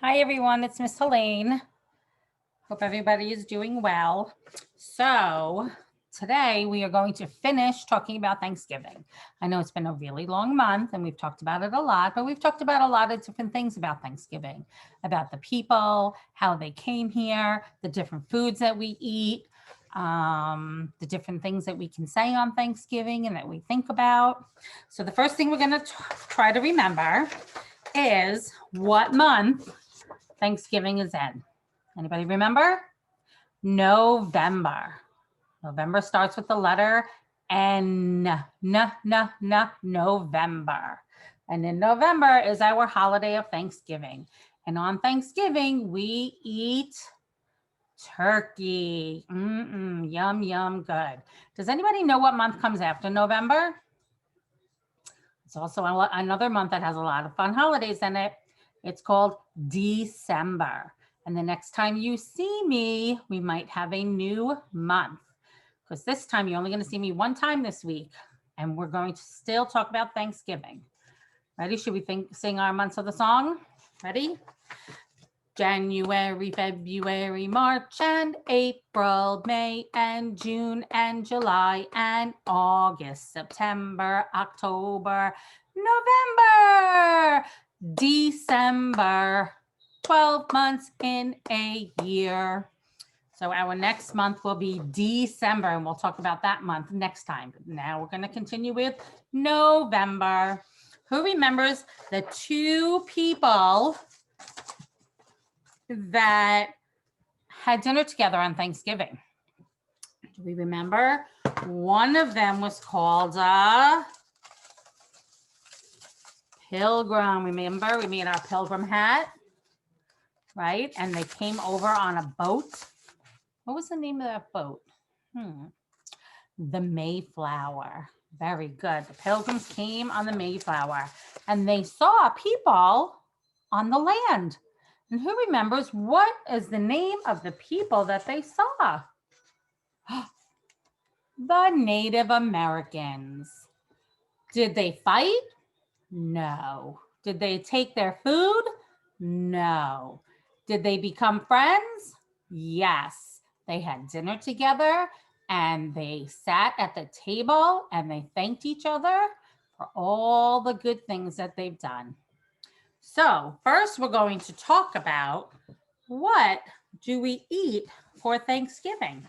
Hi everyone, it's Miss Helene. Hope everybody is doing well. So today we are going to finish talking about Thanksgiving. I know it's been a really long month and we've talked about it a lot, but we've talked about a lot of different things about Thanksgiving, about the people, how they came here, the different foods that we eat, the different things that we can say on Thanksgiving and that we think about. So the first thing we're going to try to remember is what month Thanksgiving is in. Anybody remember? November. November starts with the letter N. November. And in November is our holiday of Thanksgiving. And on Thanksgiving, we eat turkey. Yum, yum, good. Does anybody know what month comes after November? It's also another month that has a lot of fun holidays in it. It's called December. And the next time you see me, we might have a new month. Because this time you're only going to see me one time this week. And we're going to still talk about Thanksgiving. Ready? Should we sing our months of the song? Ready? January, February, March, and April, May, and June, and July, and August, September, October, November, December, 12 months in a year. So our next month will be December, and we'll talk about that month next time. Now we're going to continue with November. Who remembers the two people that had dinner together on Thanksgiving? Do we remember? One of them was called a pilgrim. Remember, we made our pilgrim hat, right? And they came over on a boat. What was the name of that boat? The Mayflower. Very good. The pilgrims came on the Mayflower and they saw people on the land. And who remembers what is the name of the people that they saw? The Native Americans. Did they fight? No. Did they take their food? No. Did they become friends? Yes. They had dinner together and they sat at the table and they thanked each other for all the good things that they've done. So first we're going to talk about what do we eat for Thanksgiving?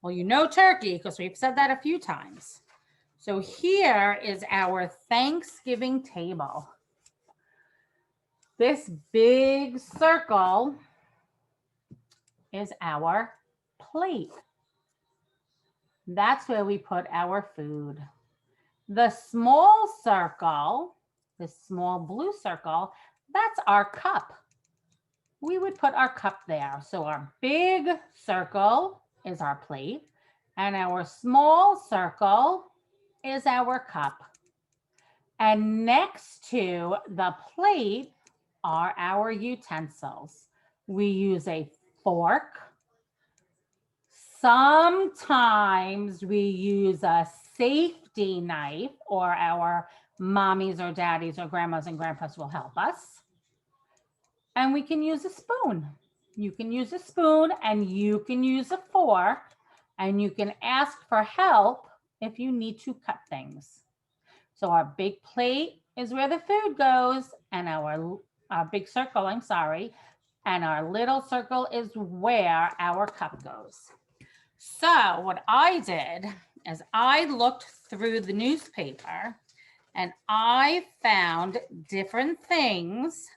Well, you know turkey because we've said that a few times. So here is our Thanksgiving table. This big circle is our plate. That's where we put our food. The small circle, this small blue circle, that's our cup. We would put our cup there. So our big circle is our plate and our small circle is our cup. And next to the plate are our utensils. We use a fork. Sometimes we use a safety knife, or our mommies or daddies or grandmas and grandpas will help us. And we can use a spoon. You can use a spoon and you can use a fork, and you can ask for help if you need to cut things. So our big plate is where the food goes, and our big circle, and our little circle is where our cup goes. So what I did is I looked through the newspaper and I found different things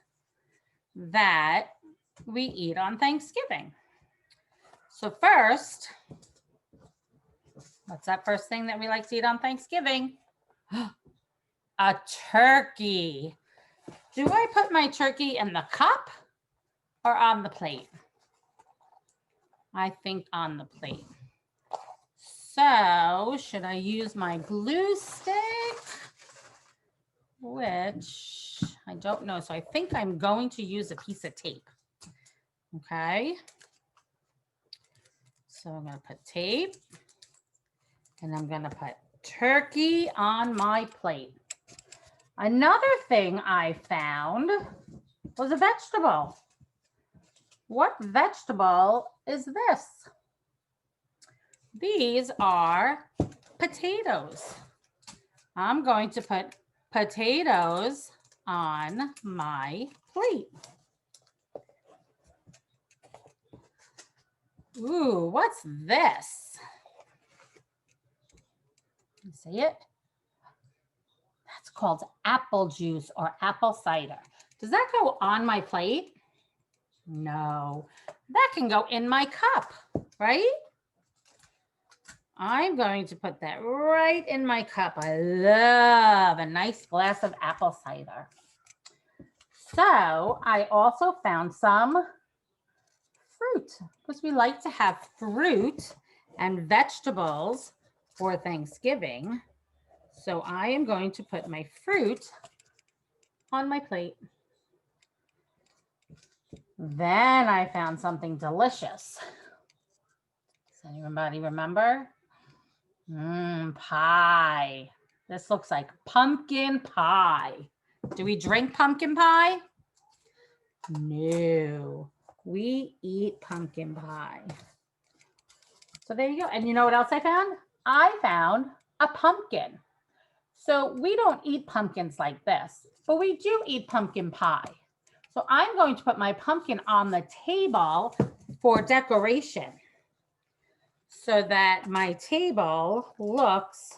that we eat on Thanksgiving. So first, what's that first thing that we like to eat on Thanksgiving? A turkey. Do I put my turkey in the cup or on the plate? I think on the plate. So should I use my glue stick? Which I don't know. So I think I'm going to use a piece of tape. Okay. So I'm going to put tape and I'm going to put turkey on my plate. Another thing I found was a vegetable. What vegetable is this? These are potatoes. I'm going to put potatoes on my plate. Ooh, what's this? You see it? That's called apple juice or apple cider. Does that go on my plate? No, that can go in my cup, right? I'm going to put that right in my cup. I love a nice glass of apple cider. So I also found some fruit because we like to have fruit and vegetables for Thanksgiving. So I am going to put my fruit on my plate. Then I found something delicious. Does anybody remember? Pie. This looks like pumpkin pie. Do we drink pumpkin pie? No, we eat pumpkin pie. So there you go. And you know what else I found? I found a pumpkin. So we don't eat pumpkins like this, but we do eat pumpkin pie. So I'm going to put my pumpkin on the table for decoration so that my table looks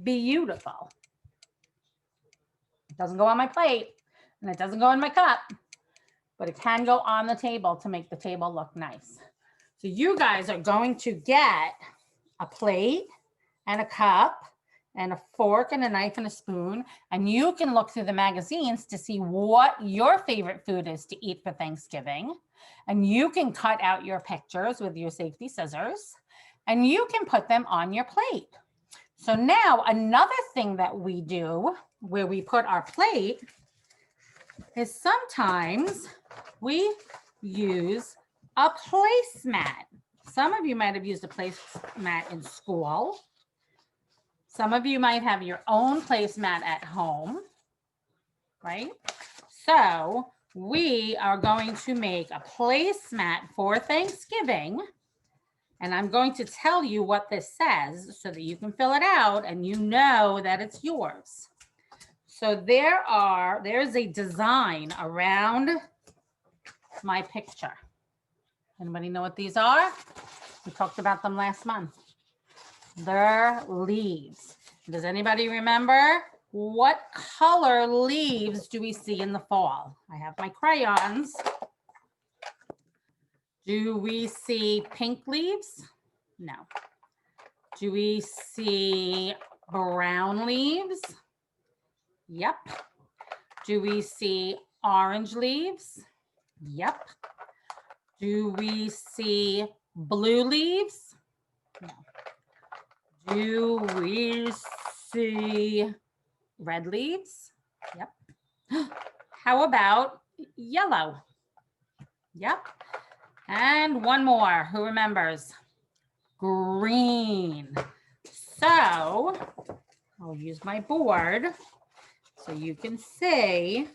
beautiful. It doesn't go on my plate and it doesn't go in my cup, but it can go on the table to make the table look nice. So you guys are going to get a plate and a cup and a fork and a knife and a spoon, and you can look through the magazines to see what your favorite food is to eat for Thanksgiving. And you can cut out your pictures with your safety scissors and you can put them on your plate. So now another thing that we do where we put our plate is sometimes we use a placemat. Some of you might have used a placemat in school. Some of you might have your own placemat at home, right? So we are going to make a placemat for Thanksgiving. And I'm going to tell you what this says so that you can fill it out and you know that it's yours. So there's a design around my picture. Anybody know what these are? We talked about them last month. They're leaves. Does anybody remember what color leaves do we see in the fall? I have my crayons. Do we see pink leaves? No. Do we see brown leaves? Yep. Do we see orange leaves? Yep. Do we see blue leaves? No. Do we see red leaves? Yep. How about yellow? Yep. And one more. Who remembers? Green. So I'll use my board so you can see.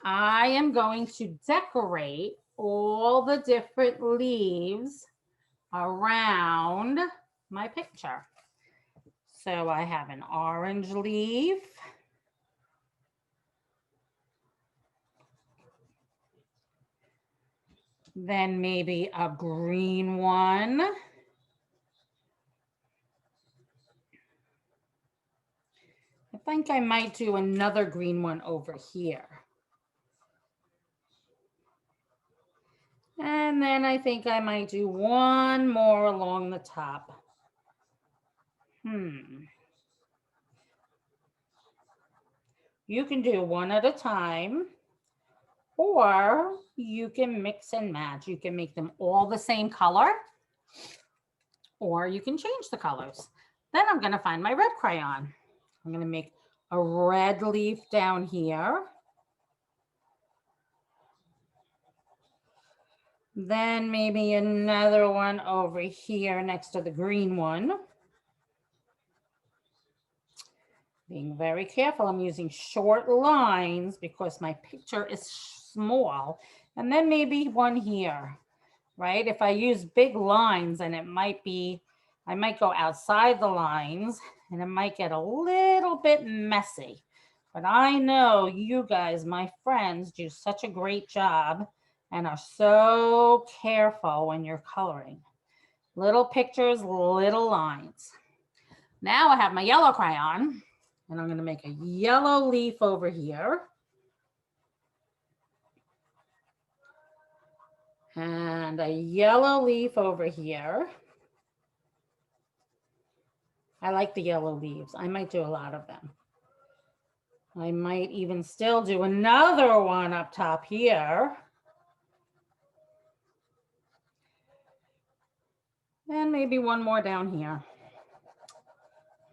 I am going to decorate all the different leaves around my picture. So I have an orange leaf. Then maybe a green one. I think I might do another green one over here. And then I think I might do one more along the top. You can do one at a time, or you can mix and match. You can make them all the same color, or you can change the colors. Then I'm going to find my red crayon. I'm going to make a red leaf down here. Then maybe another one over here next to the green one. Being very careful. I'm using short lines because my picture is small. And then maybe one here, right? If I use big lines, and it might be, I might go outside the lines and it might get a little bit messy. But I know you guys, my friends, do such a great job and are so careful when you're coloring. Little pictures, little lines. Now I have my yellow crayon and I'm going to make a yellow leaf over here. And a yellow leaf over here. I like the yellow leaves. I might do a lot of them. I might even still do another one up top here. And maybe one more down here.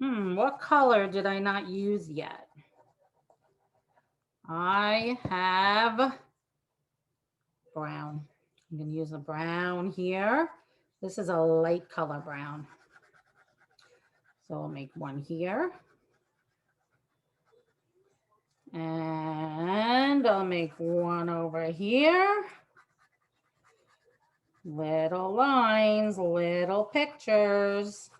What color did I not use yet? I have brown. I'm going to use a brown here. This is a light color brown. So I'll make one here. And I'll make one over here. Little lines, little pictures.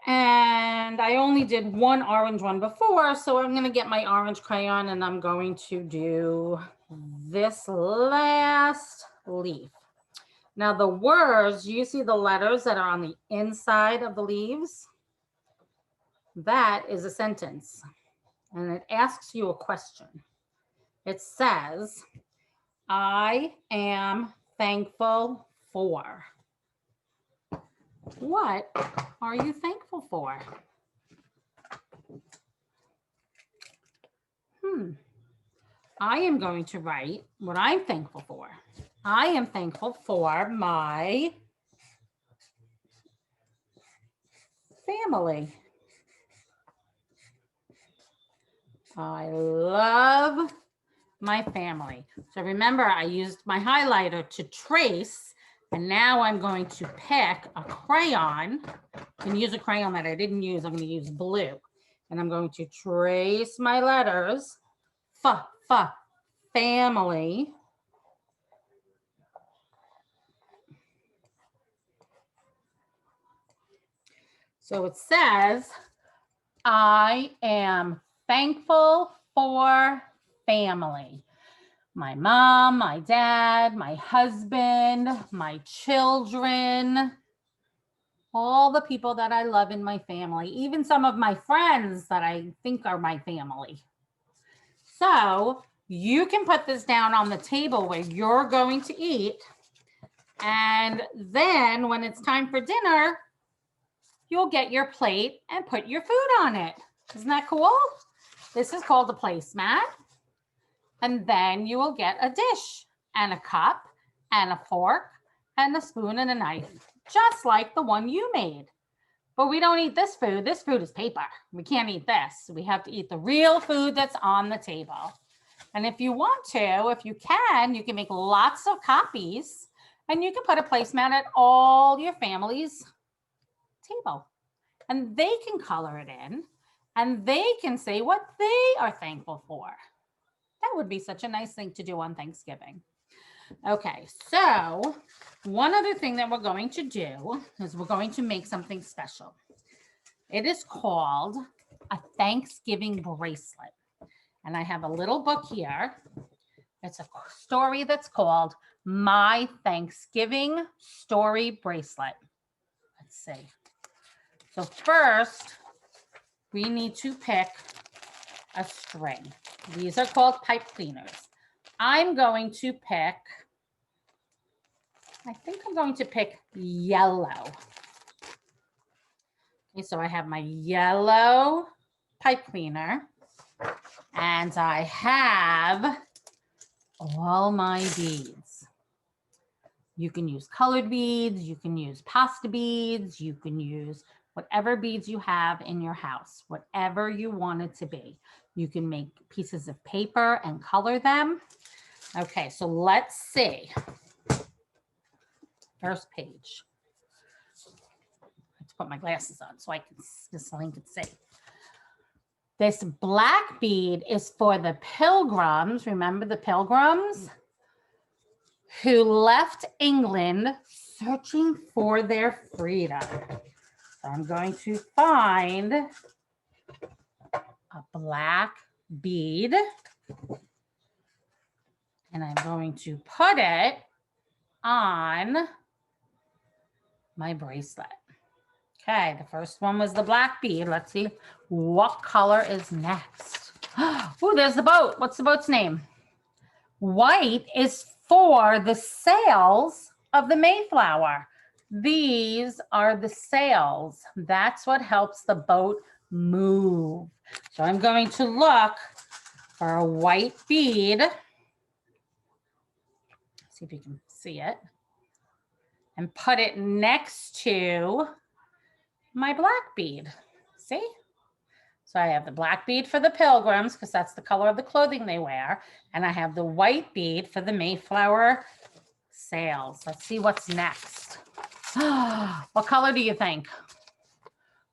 And I only did one orange one before, so I'm going to get my orange crayon and I'm going to do this last leaf. Now the words, you see the letters that are on the inside of the leaves? That is a sentence, and it asks you a question. It says, I am thankful for. What are you thankful for? I am going to write what I'm thankful for. I am thankful for my family. I love my family. So remember, I used my highlighter to trace, and now I'm going to pick a crayon. I'm going to use a crayon that I didn't use. I'm going to use blue, and I'm going to trace my letters. Family. So it says, I am thankful for family. My mom, my dad, my husband, my children, all the people that I love in my family, even some of my friends that I think are my family. So you can put this down on the table where you're going to eat. And then when it's time for dinner, you'll get your plate and put your food on it. Isn't that cool? This is called a placemat. And then you will get a dish and a cup and a fork and a spoon and a knife, just like the one you made. But we don't eat this food. This food is paper. We can't eat this. We have to eat the real food that's on the table. And if you want to, if you can make lots of copies, and you can put a placemat at all your family's table. And they can color it in, and they can say what they are thankful for. That would be such a nice thing to do on Thanksgiving. Okay, so one other thing that we're going to do is we're going to make something special. It is called a Thanksgiving bracelet. And I have a little book here. It's a story that's called My Thanksgiving Story Bracelet. Let's see. So first, we need to pick a string. These are called pipe cleaners. I'm going to pick, I think I'm going to pick yellow. Okay, so I have my yellow pipe cleaner, and I have all my beads. You can use colored beads, you can use pasta beads, you can use whatever beads you have in your house, whatever you want it to be. You can make pieces of paper and color them. Okay, so let's see. First page. put my glasses on so I can, so I can see. This black bead is for the pilgrims. Remember the pilgrims who left England searching for their freedom. So I'm going to find a black bead and I'm going to put it on my bracelet. Okay, the first one was the black bead. Let's see what color is next. Oh, there's the boat. What's the boat's name? White is for the sails of the Mayflower. These are the sails. That's what helps the boat move. So I'm going to look for a white bead. See if you can see it. And put it next to my black bead. See? So I have the black bead for the pilgrims because that's the color of the clothing they wear. And I have the white bead for the Mayflower sails. Let's see what's next. What color do you think?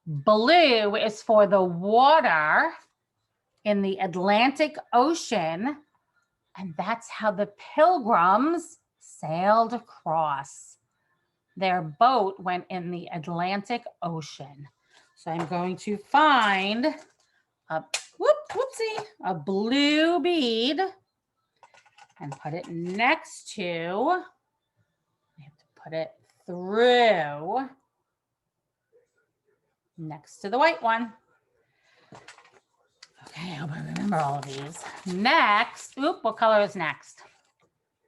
Blue is for the water in the Atlantic Ocean. And that's how the pilgrims sailed across. Their boat went in the Atlantic Ocean. So I'm going to find a a blue bead and put it next to, I have to put it through next to the white one. Okay, I hope I remember all of these. Next, what color is next?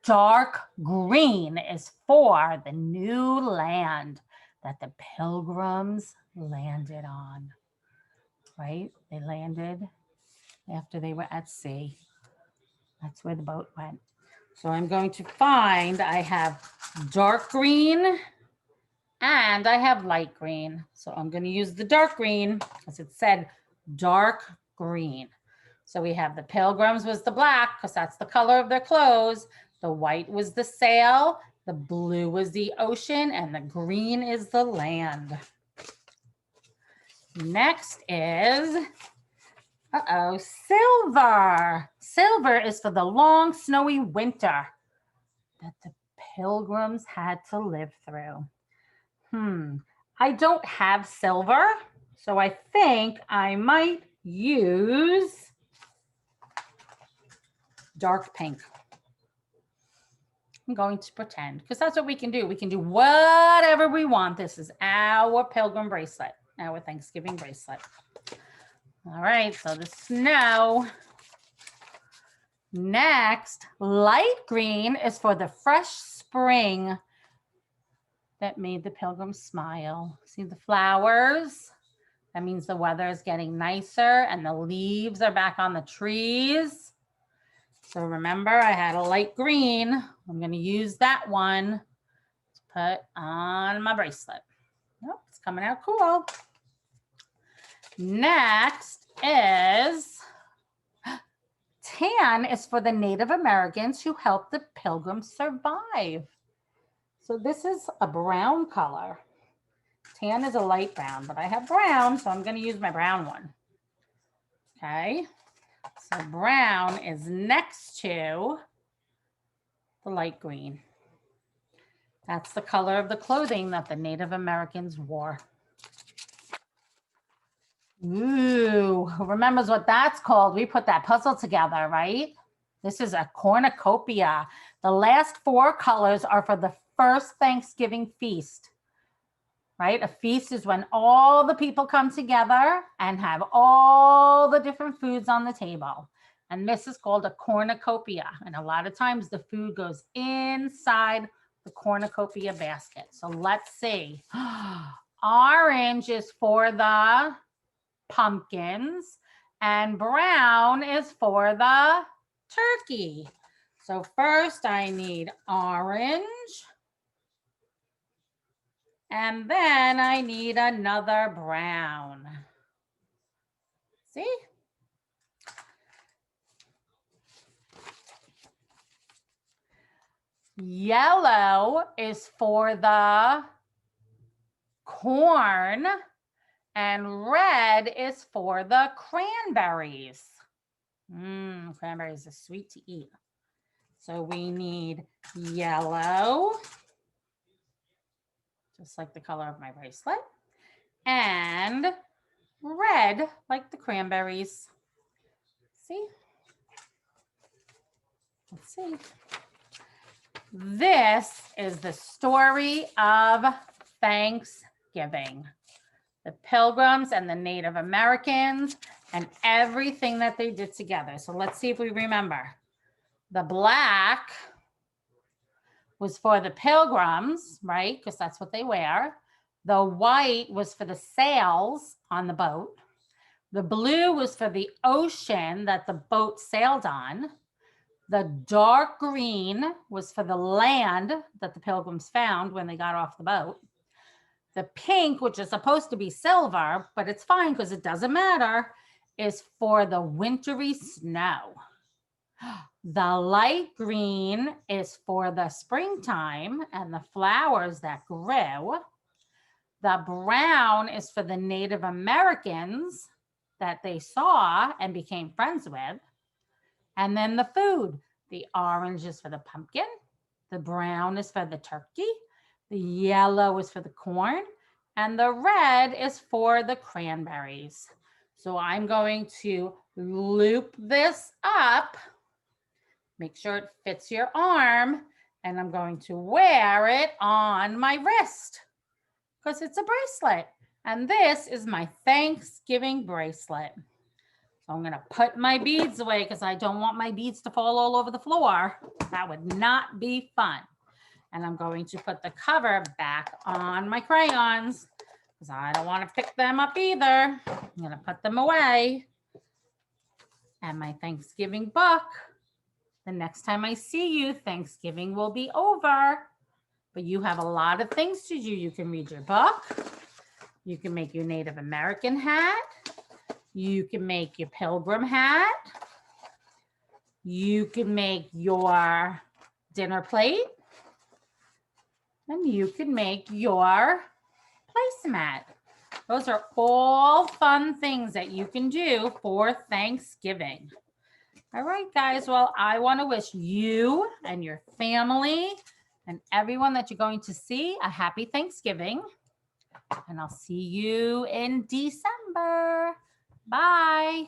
Dark green is for the new land that the pilgrims landed on, right? They landed after they were at sea. That's where the boat went. So I'm going to find, I have dark green and I have light green. So I'm going to use the dark green because it said dark green. So we have the pilgrims was the black because that's the color of their clothes. The white was the sail, the blue was the ocean, and the green is the land. Next is, silver. Silver is for the long snowy winter that the pilgrims had to live through. I don't have silver, so I think I might use dark pink. I'm going to pretend because that's what we can do. We can do whatever we want. This is our pilgrim bracelet, our Thanksgiving bracelet. All right, so the snow. Next, light green is for the fresh spring that made the pilgrims smile. See the flowers? That means the weather is getting nicer and the leaves are back on the trees. So remember, I had a light green. I'm going to use that one to put on my bracelet. Oh, it's coming out cool. Next is tan is for the Native Americans who helped the pilgrims survive. So this is a brown color. Tan is a light brown, but I have brown, so I'm going to use my brown one. Okay. So brown is next to the light green. That's the color of the clothing that the Native Americans wore. Ooh, who remembers what that's called? We put that puzzle together, right? This is a cornucopia. The last four colors are for the first Thanksgiving feast, right? A feast is when all the people come together and have all the different foods on the table. And this is called a cornucopia. And a lot of times the food goes inside the cornucopia basket. So let's see. Orange is for the pumpkins and brown is for the turkey. So first I need orange and then I need another brown. See? Yellow is for the corn, and red is for the cranberries. Cranberries are sweet to eat. So we need yellow, just like the color of my bracelet, and red, like the cranberries. See? Let's see. This is the story of Thanksgiving. The Pilgrims and the Native Americans and everything that they did together. So let's see if we remember. The black was for the Pilgrims, right? Because that's what they wear. The white was for the sails on the boat. The blue was for the ocean that the boat sailed on. The dark green was for the land that the Pilgrims found when they got off the boat. The pink, which is supposed to be silver, but it's fine because it doesn't matter, is for the wintry snow. The light green is for the springtime and the flowers that grew. The brown is for the Native Americans that they saw and became friends with. And then the food. The orange is for the pumpkin. The brown is for the turkey. The yellow is for the corn. And the red is for the cranberries. So I'm going to loop this up. Make sure it fits your arm. And I'm going to wear it on my wrist because it's a bracelet. And this is my Thanksgiving bracelet. So I'm going to put my beads away because I don't want my beads to fall all over the floor. That would not be fun. And I'm going to put the cover back on my crayons because I don't want to pick them up either. I'm going to put them away. And my Thanksgiving book. The next time I see you, Thanksgiving will be over. But you have a lot of things to do. You can read your book. You can make your Native American hat. You can make your pilgrim hat. You can make your dinner plate. And you can make your placemat. Those are all fun things that you can do for Thanksgiving. All right, guys. Well, I want to wish you and your family and everyone that you're going to see a happy Thanksgiving. And I'll see you in December. Bye.